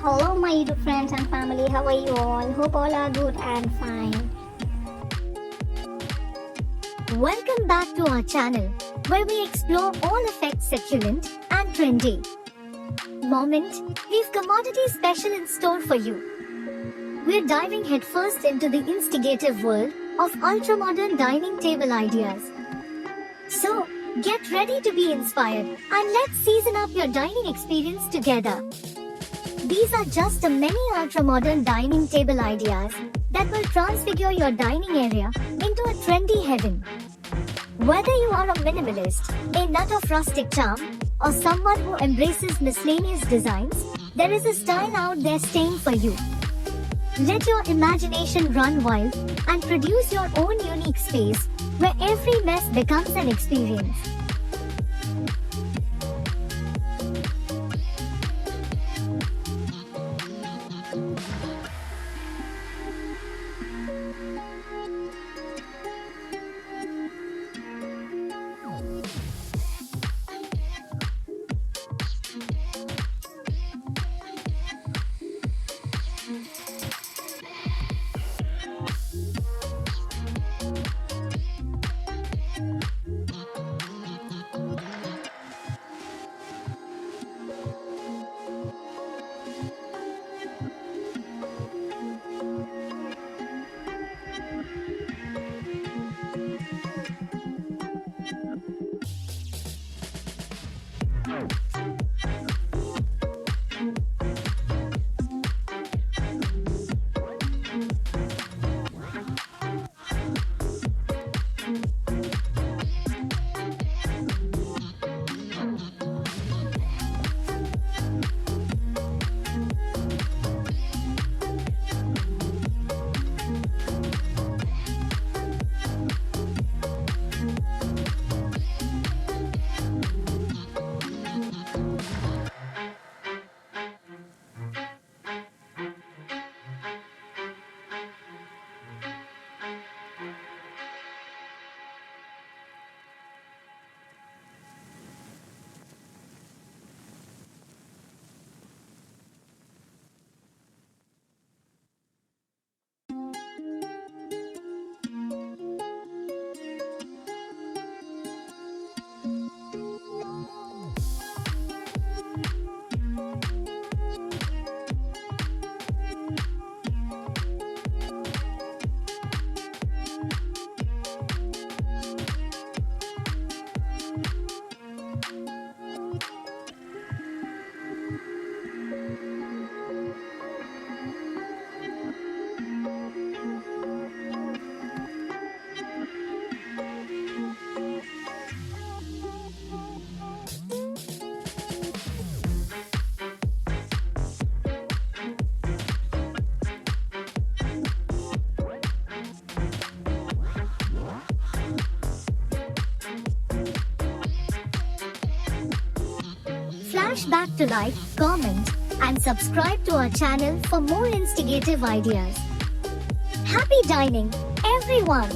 Hello, my YouTube friends and family. How are you all? Hope all are good and fine. Welcome back to our channel, where we explore all effects succulent and trendy. Moment, we've commodity special in store for you. We're diving headfirst into the instigative world of ultra-modern dining table ideas. So, get ready to be inspired and let's season up your dining experience together. These are just the many ultra-modern dining table ideas that will transfigure your dining area into a trendy heaven. Whether you are a minimalist, a nut of rustic charm, or someone who embraces miscellaneous designs, there is a style out there staying for you. Let your imagination run wild and produce your own unique space where every mess becomes an experience. Flash back to like, comment, and subscribe to our channel for more instigative ideas. Happy dining, everyone!